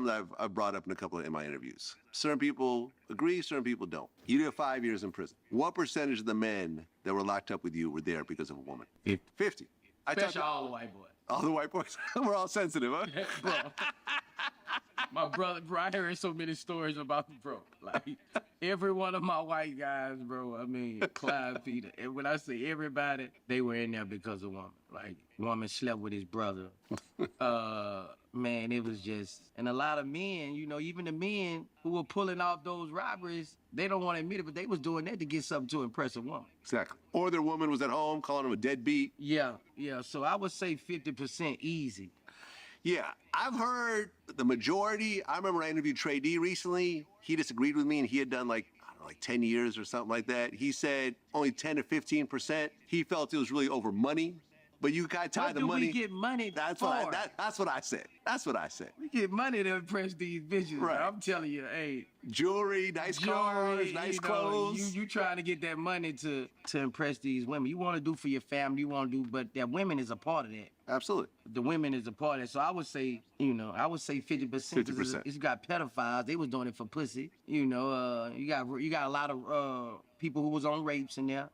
that I've brought up in a couple of my interviews. Certain people agree, certain people don't. You did 5 years in prison. What percentage of the men that were locked up with you were there because of a woman? 50. Especially all the white boys. All the white boys? We're all sensitive, huh? Bro. My brother, bro, I heard so many stories about bro. Like, every one of my white guys, bro, I mean, Clyde, Peter. And when I say everybody, they were in there because of woman. Like, woman slept with his brother. Man, it was just, and a lot of men, you know, even the men who were pulling off those robberies, they don't want to admit it, but they was doing that to get something to impress a woman. Exactly. Or their woman was at home calling them a deadbeat. Yeah. So I would say 50% easy. Yeah, I've heard the majority. I remember I interviewed Trey D recently. He disagreed with me, and he had done like 10 years or something like that. He said only 10 to 15%. He felt it was really over money. But you gotta tie the money. What do we get money that's for? That's what I said. That's what I said. We get money to impress these bitches. Right. I'm telling you, hey. Jewelry, nice cars, nice clothes. You trying to get that money to impress these women. You want to do for your family, you want to do, but that women is a part of that. Absolutely. The women is a part of it. So I would say, 50%. 50%. It's got pedophiles. They was doing it for pussy. You got a lot of people who was on rapes in there.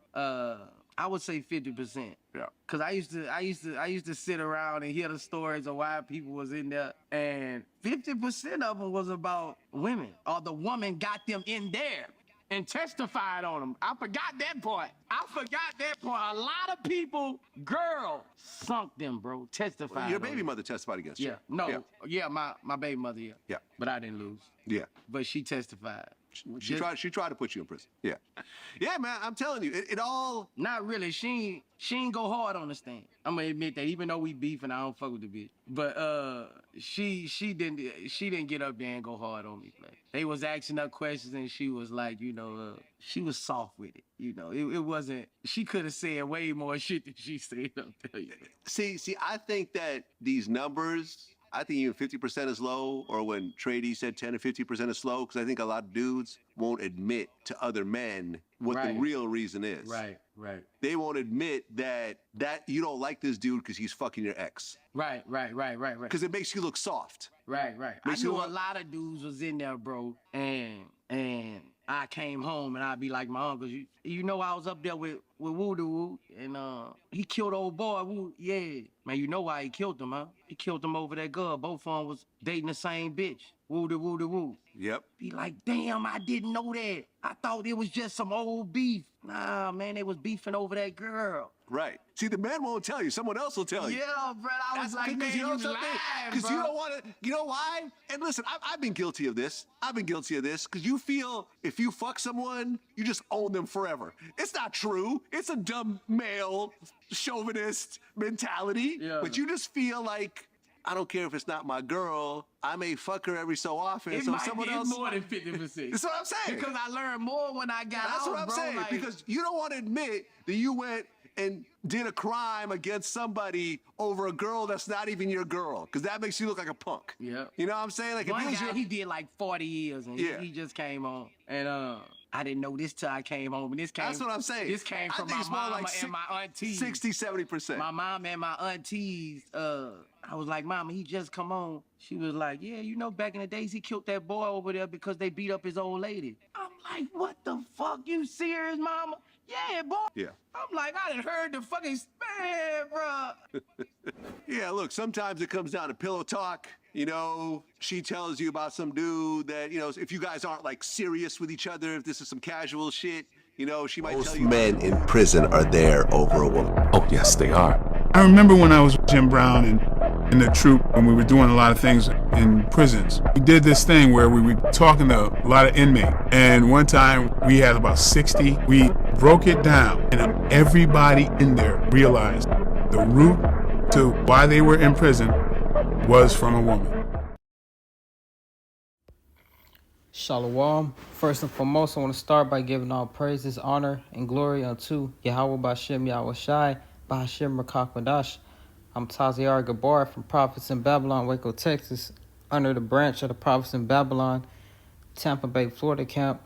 I would say 50%. Yeah. Cause I used to sit around and hear the stories of why people was in there, and 50% of them was about women, or the woman got them in there and testified on them. I forgot that part. A lot of people, girls, sunk them, bro. Testified. Well, your baby mother testified against you. Yeah, my baby mother, yeah. Yeah. But I didn't lose. Yeah. But she testified. She tried to put you in prison. Yeah. Yeah, man, I'm telling you, it all... Not really. She ain't go hard on the stand. I'm gonna admit that, even though we beefing, I don't fuck with the bitch. But she didn't get up there and go hard on me. Like, they was asking her questions and she was like, she was soft with it. It wasn't, she could have said way more shit than she said, I'll tell you. See, I think that these numbers, I think even 50% is low, or when Trady said 10 to 50% is slow, because I think a lot of dudes won't admit to other men what the real reason is. Right. They won't admit that you don't like this dude because he's fucking your ex. Right. Because it makes you look soft. Right. I knew a lot of dudes was in there, bro, and I came home and I'd be like my uncle, I was up there with Woo Doo, and he killed old boy Woo. Yeah, man, you know why he killed him, huh? He killed him over that girl. Both of them was dating the same bitch. Woo Doo. Yep. Be like, damn, I didn't know that. I thought it was just some old beef. Nah, man, they was beefing over that girl. Right. See, the man won't tell you. Someone else will tell you. Yeah, bro. I was like, man, you lying, because you don't want to. You know why? And listen, I've been guilty of this. Because you feel if you fuck someone, you just own them forever. It's not true. It's a dumb male chauvinist mentality. Yeah. But you just feel like, I don't care if it's not my girl. I may fuck her every so often. It so might someone be else. more than 50%. That's what I'm saying. Because I learned more when I got out. That's what I'm saying. Like, because you don't want to admit that you went and did a crime against somebody over a girl that's not even your girl, because that makes you look like a punk. Yeah. You know what I'm saying? Like, one guy, he did like 40 years, and he just came on. And I didn't know this till I came home. And that's what I'm saying. This came from my mama and my aunties. 60, 70%. My mom and my aunties, I was like, Mama, he just come on. She was like, yeah, back in the days, he killed that boy over there because they beat up his old lady. I'm like, what the fuck? You serious, Mama? Yeah, boy. Yeah. I'm like, I done heard the fucking man, bro. Yeah, look, sometimes it comes down to pillow talk. She tells you about some dude that, if you guys aren't like serious with each other, if this is some casual shit, she might tell you. Most men in prison are there over a woman. Oh, yes, they are. I remember when I was with Jim Brown and in the troop, and we were doing a lot of things in prisons. We did this thing where we were talking to a lot of inmates, and one time we had about 60. We broke it down, and everybody in there realized the root to why they were in prison was from a woman. Shalom. First and foremost, I want to start by giving all praises, honor, and glory unto Yahweh Bashem Yahweh Shai, Bahashem Rakakwadash. I'm Taziar Gabar from Prophets in Babylon, Waco, Texas, under the branch of the Prophets in Babylon, Tampa Bay, Florida camp.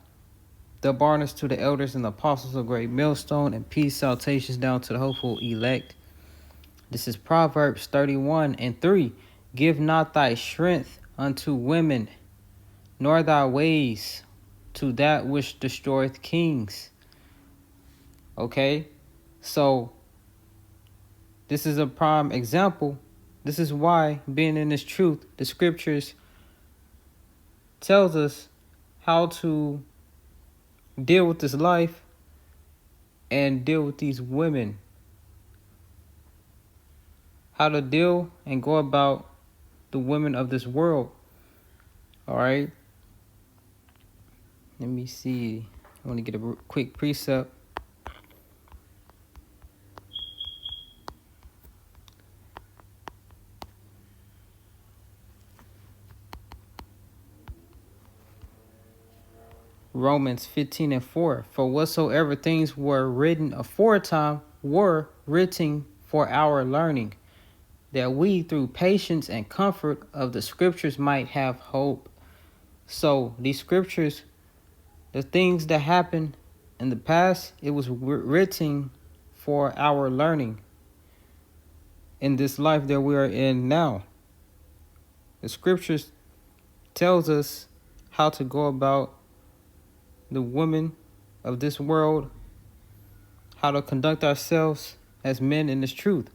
Double honors to the elders and the apostles of Great Millstone, and peace, salutations down to the hopeful elect. This is Proverbs 31:3. Give not thy strength unto women, nor thy ways to that which destroyeth kings. Okay? So, this is a prime example. This is why, being in this truth, the scriptures tells us how to deal with this life and deal with these women. How to deal and go about the women of this world. All right? Let me see. I want to get a quick precept. Romans 15:4. For whatsoever things were written aforetime were written for our learning, that we through patience and comfort of the scriptures might have hope. So these scriptures, the things that happened in the past, it was written for our learning in this life that we are in now. The scriptures tells us how to go about the women of this world, how to conduct ourselves as men in this truth.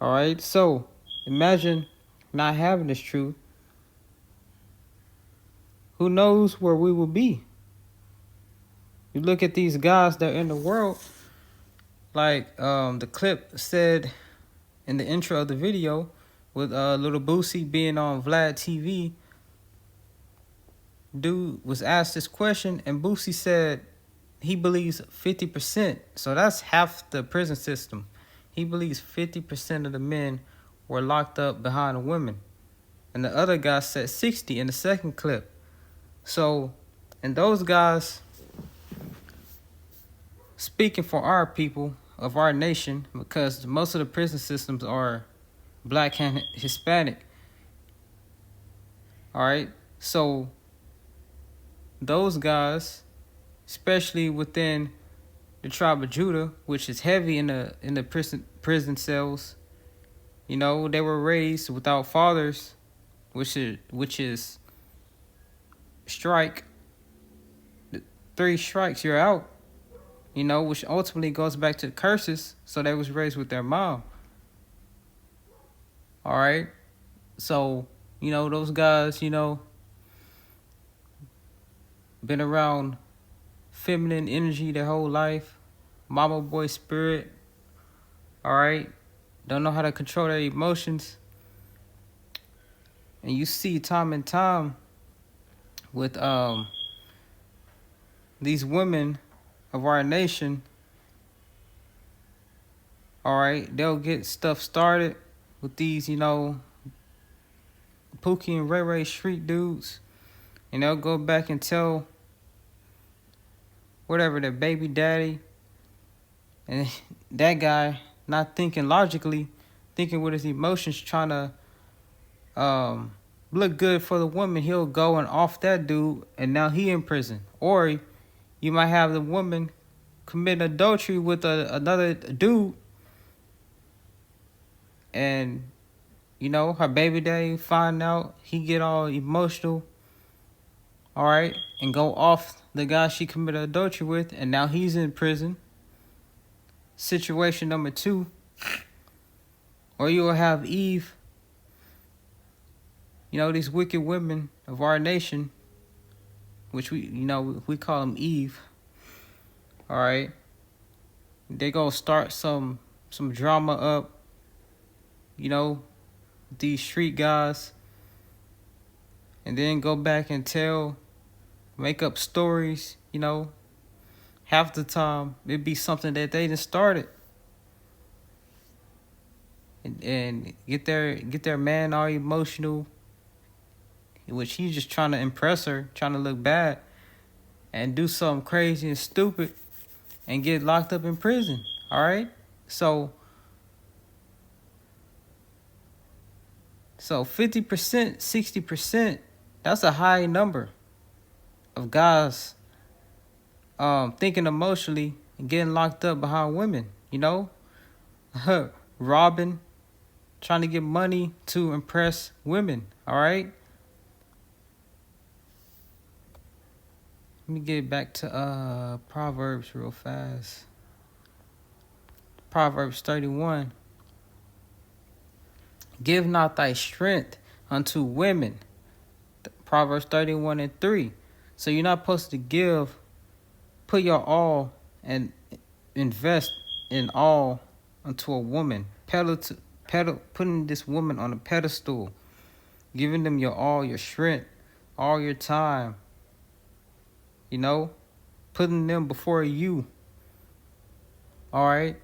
All right, so imagine not having this truth. Who knows where we will be? You look at these guys that are in the world, like the clip said in the intro of the video with Little Boosie being on Vlad TV. Dude was asked this question, and Boosie said he believes 50%. So that's half the prison system. He believes 50% of the men were locked up behind the women. And the other guy said 60 in the second clip. So, and those guys speaking for our people of our nation, because most of the prison systems are black and Hispanic. All right, so those guys, especially within the tribe of Judah, which is heavy in the prison cells, you know, they were raised without fathers, which is strike. 3 strikes, you're out. You know, which ultimately goes back to the curses. So they was raised with their mom. All right, so you know those guys, you know, been around feminine energy their whole life, mama boy spirit. All right, don't know how to control their emotions, and you see time and time with these women of our nation. All right, they'll get stuff started with these, you know, Pookie and Ray Ray street dudes, and they'll go back and tell whatever their baby daddy, and that guy not thinking logically, thinking with his emotions, trying to look good for the woman, he'll go and off that dude, and now he in prison. Or you might have the woman commit adultery with another dude, and you know her baby daddy find out, he get all emotional, all right, and go off the guy she committed adultery with, and now he's in prison. Situation number 2. Or you will have Eve, you know, these wicked women of our nation, which we call them Eve. All right, they gonna start some drama up, you know, these street guys, and then go back and make up stories, you know. Half the time it'd be something that they just started, and get their man all emotional, which he's just trying to impress her, trying to look bad, and do something crazy and stupid, and get locked up in prison. All right, so 50%, 60%, that's a high number of guys thinking emotionally and getting locked up behind women, you know, robbing, trying to get money to impress women, all right? Let me get back to Proverbs real fast. Proverbs 31. Give not thy strength unto women. Proverbs 31:3. So you're not supposed to put your all and invest in all unto a woman. Putting this woman on a pedestal, giving them your all, your strength, all your time. You know, putting them before you. All right?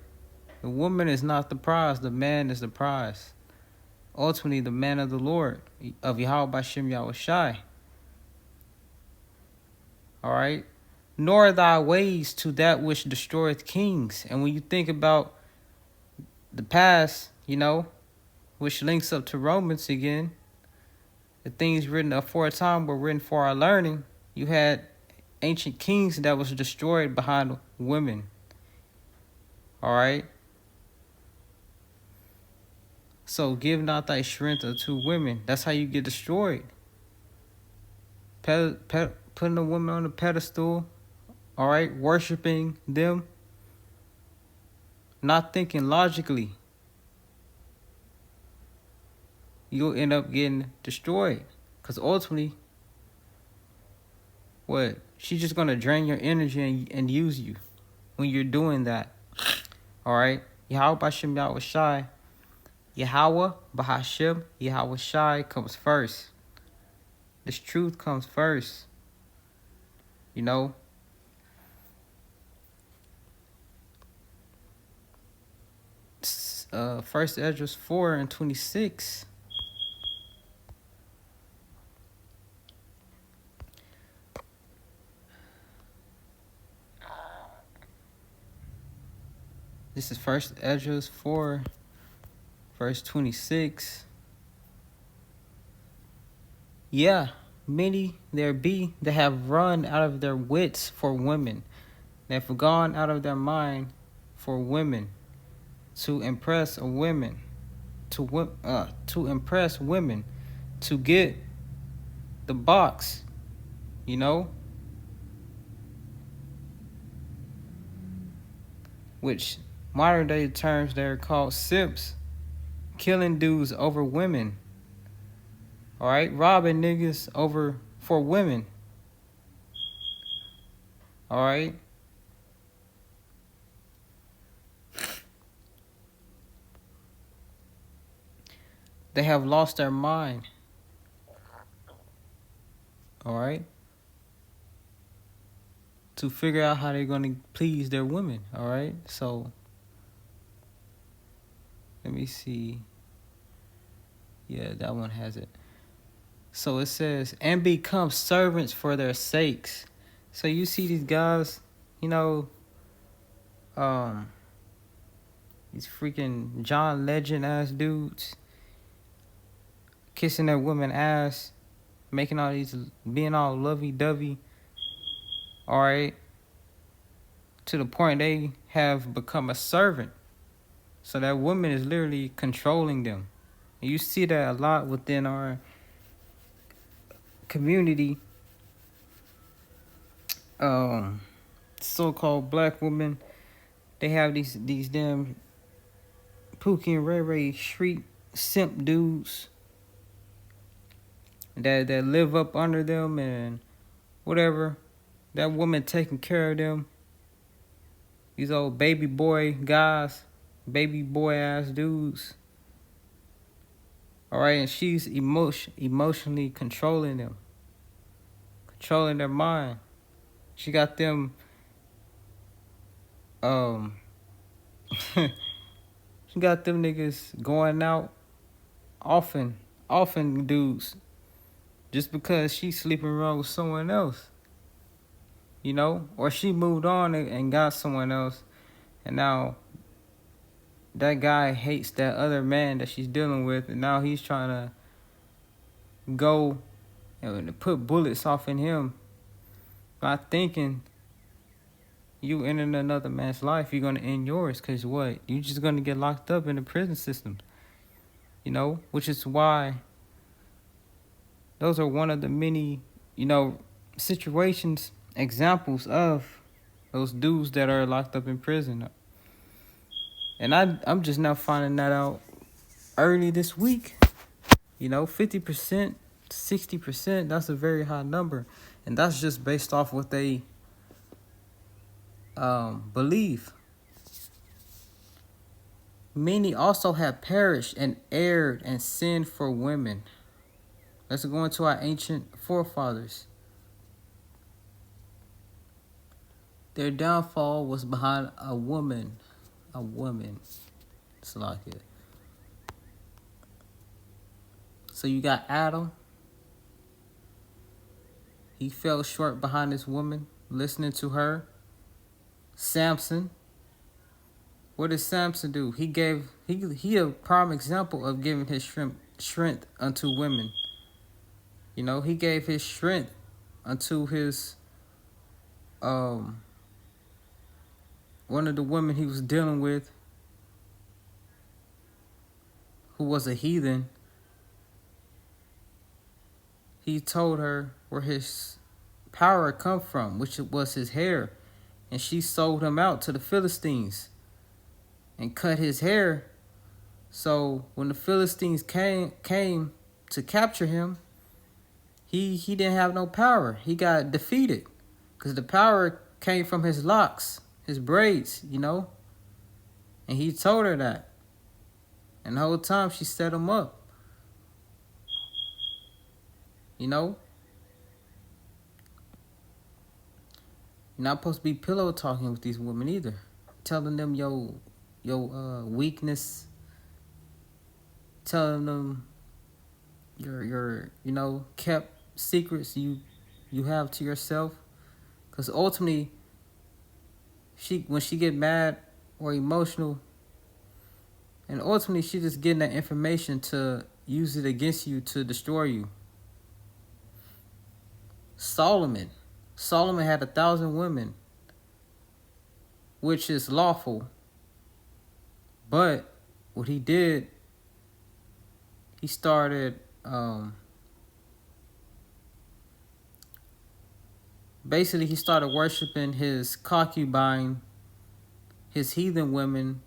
The woman is not the prize, the man is the prize. Ultimately, the man of the Lord, of Yahweh Bashem Yahushai. All right? Nor thy ways to that which destroyeth kings. And when you think about the past, you know, which links up to Romans again, the things written aforetime were written for our learning. You had ancient kings that was destroyed behind women. All right? So give not thy strength unto women. That's how you get destroyed. Putting a woman on a pedestal, all right, worshiping them, not thinking logically. You'll end up getting destroyed. Because ultimately, what? She's just going to drain your energy and use you when you're doing that. All right? Yahweh Bashem Yahushai. Yahweh Bahashem Yahushai comes first. This truth comes first. You know? First Esdras 4:26. This is First Esdras 4, verse 26. Yeah, many there be that have run out of their wits for women, that have gone out of their mind for women, to impress women, to impress women, to get the box, you know, which modern day terms they're called simps, killing dudes over women. All right, robbing niggas for women. All right. They have lost their mind. All right. To figure out how they're going to please their women. All right. So let me see. Yeah, that one has it. So it says, and become servants for their sakes. So you see these guys, you know, these freaking John Legend ass dudes, kissing their woman ass, making all these, being all lovey-dovey, all right, to the point they have become a servant. So that woman is literally controlling them. And you see that a lot within our community. So-called black women, they have these damn Pookie and Ray Ray street simp dudes that live up under them and whatever. That woman taking care of them. These old baby boy guys, baby boy ass dudes. All right, and she's emotionally controlling them, controlling their mind. She got them. She got them niggas going out often dudes, just because she's sleeping around with someone else. You know, or she moved on and got someone else, and now that guy hates that other man that she's dealing with, and now he's trying to go and put bullets off in him by thinking you ending another man's life, you're going to end yours. Because what? You're just going to get locked up in the prison system. you know, which is why those are one of the many, you know, situations, examples of those dudes that are locked up in prison. And I'm just now finding that out early this week. You know, 50%, 60%, that's a very high number. And that's just based off what they believe. Many also have perished and erred and sinned for women. Let's go into our ancient forefathers. Their downfall was behind a woman. A woman. It's like it. So you got Adam. He fell short behind this woman, listening to her. Samson. What did Samson do? He a prime example of giving his strength unto women. You know, he gave his strength unto his one of the women he was dealing with, who was a heathen. He told her where his power come from, which was his hair, and she sold him out to the Philistines and cut his hair. So when the Philistines came to capture him, he didn't have no power. He got defeated because the power came from his locks, his braids, you know. And he told her that. And the whole time she set him up. You know? You're not supposed to be pillow talking with these women either. Telling them your weakness. Telling them your you know, kept secrets you have to yourself. Because ultimately, when she get mad or emotional, and ultimately she just getting that information to use it against you to destroy you. Solomon had 1,000 women, which is lawful. But what he did, he started basically he started worshiping his concubine, his heathen women.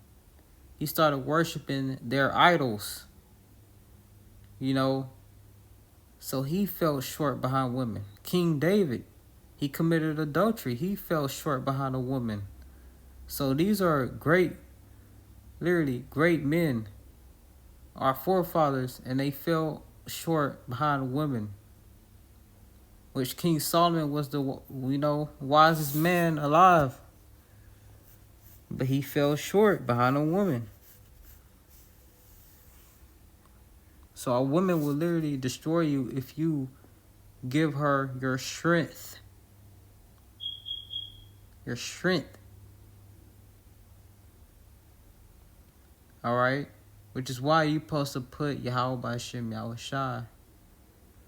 He started worshiping their idols, you know. So he fell short behind women. King David, he committed adultery. He fell short behind a woman. So these are great, literally great men, our forefathers, and they fell short behind women. Which King Solomon was the, you know, wisest man alive. But he fell short behind a woman. So a woman will literally destroy you if you give her your strength. Your strength. Alright? Which is why you're supposed to put Yahweh B'Shem Yahweh Shai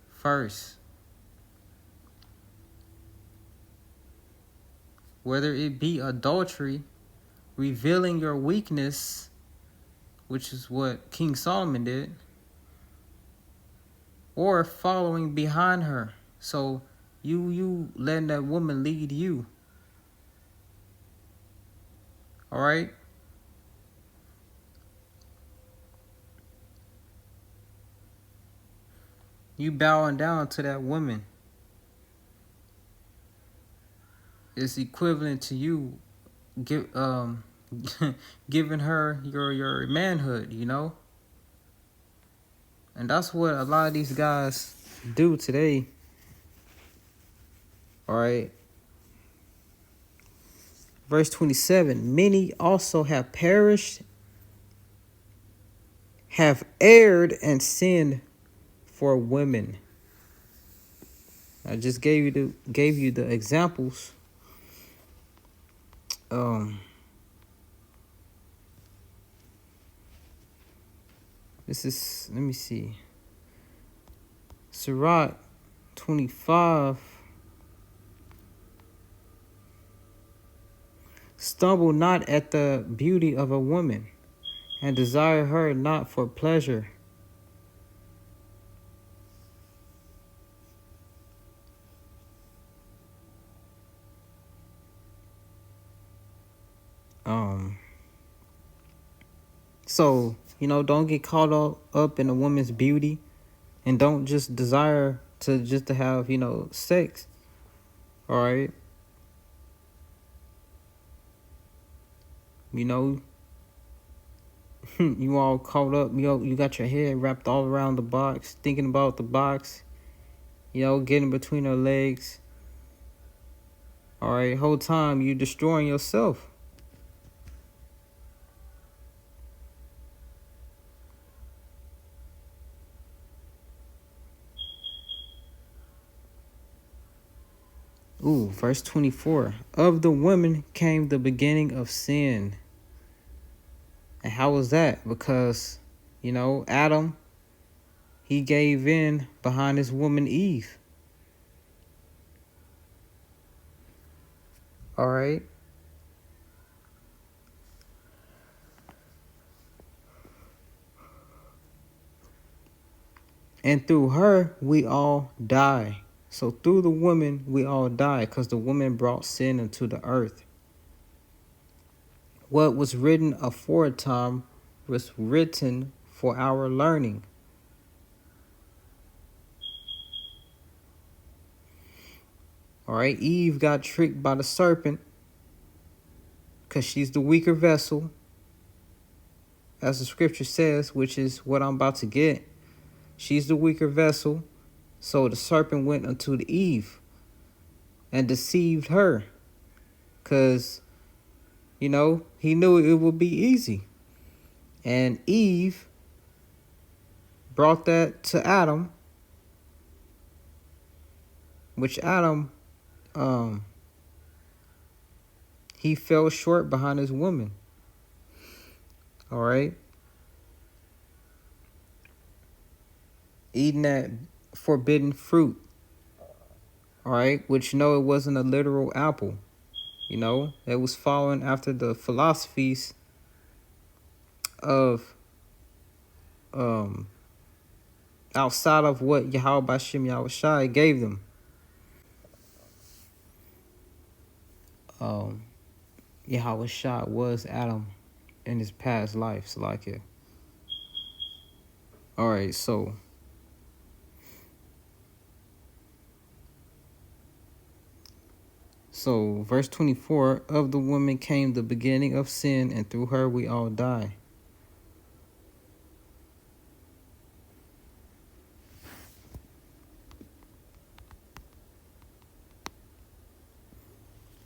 first. Whether it be adultery, revealing your weakness, which is what King Solomon did, or following behind her. So you letting that woman lead you. All right? You bowing down to that woman is equivalent to you giving her your manhood, you know? And that's what a lot of these guys do today. All right. Verse 27, many also have perished, have erred and sinned for women. I just gave you the examples. This is, let me see. Sirach 25. Stumble not at the beauty of a woman, and desire her not for pleasure, So, don't get caught up in a woman's beauty, and don't just desire to have, sex. All right. You all caught up, you got your head wrapped all around the box, thinking about the box, getting between her legs. All right, whole time you destroying yourself. Ooh, verse 24. Of the women came the beginning of sin. And how was that? Because, Adam, he gave in behind his woman Eve. All right. And through her, we all die. So through the woman, we all die, because the woman brought sin into the earth. What was written aforetime was written for our learning. All right, Eve got tricked by the serpent because she's the weaker vessel, as the scripture says, which is what I'm about to get. She's the weaker vessel. So the serpent went unto the Eve and deceived her, because, he knew it would be easy. And Eve brought that to Adam, which Adam, he fell short behind his woman. All right. Eating that forbidden fruit. All right. Which, it wasn't a literal apple. It was following after the philosophies of outside of what Yahweh Bashem Yahushai gave them. Yahushai was Adam in his past life, Salakia. All right, so verse 24, of the woman came the beginning of sin, and through her we all die.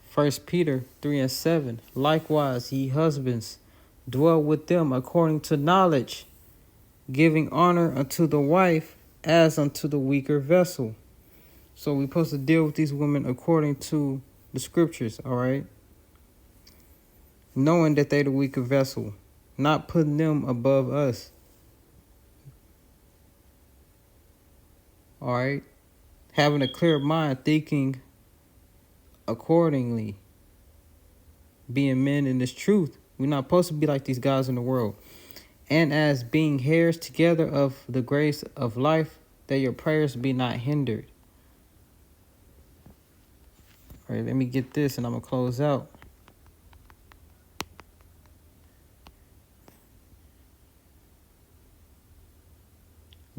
First Peter 3:7. Likewise, ye husbands, dwell with them according to knowledge, giving honor unto the wife as unto the weaker vessel. So we're supposed to deal with these women according to the scriptures, all right? Knowing that they're the weaker vessel, not putting them above us. All right? Having a clear mind, thinking accordingly, being men in this truth. We're not supposed to be like these guys in the world. And as being heirs together of the grace of life, that your prayers be not hindered. All right, let me get this and I'm going to close out.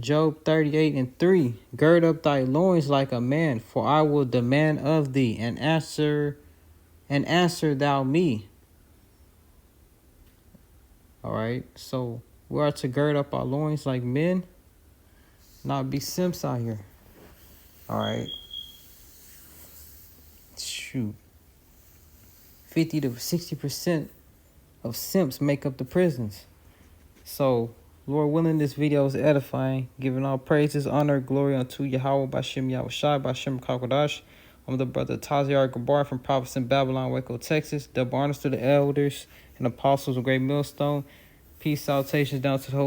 Job 38:3. Gird up thy loins like a man, for I will demand of thee, and answer thou me. All right, so we are to gird up our loins like men, not be simps out here. All right. Shoot. 50 to 60% of simps make up the prisons. So, Lord willing, this video is edifying, giving all praises, honor, glory unto Yahweh Bashem Yahushai, Bashem Kakodash. I'm the brother Taziar Gabar from Prophets in Babylon, Waco, Texas. Double honors to the elders and apostles of Great Millstone. Peace, salutations down to the whole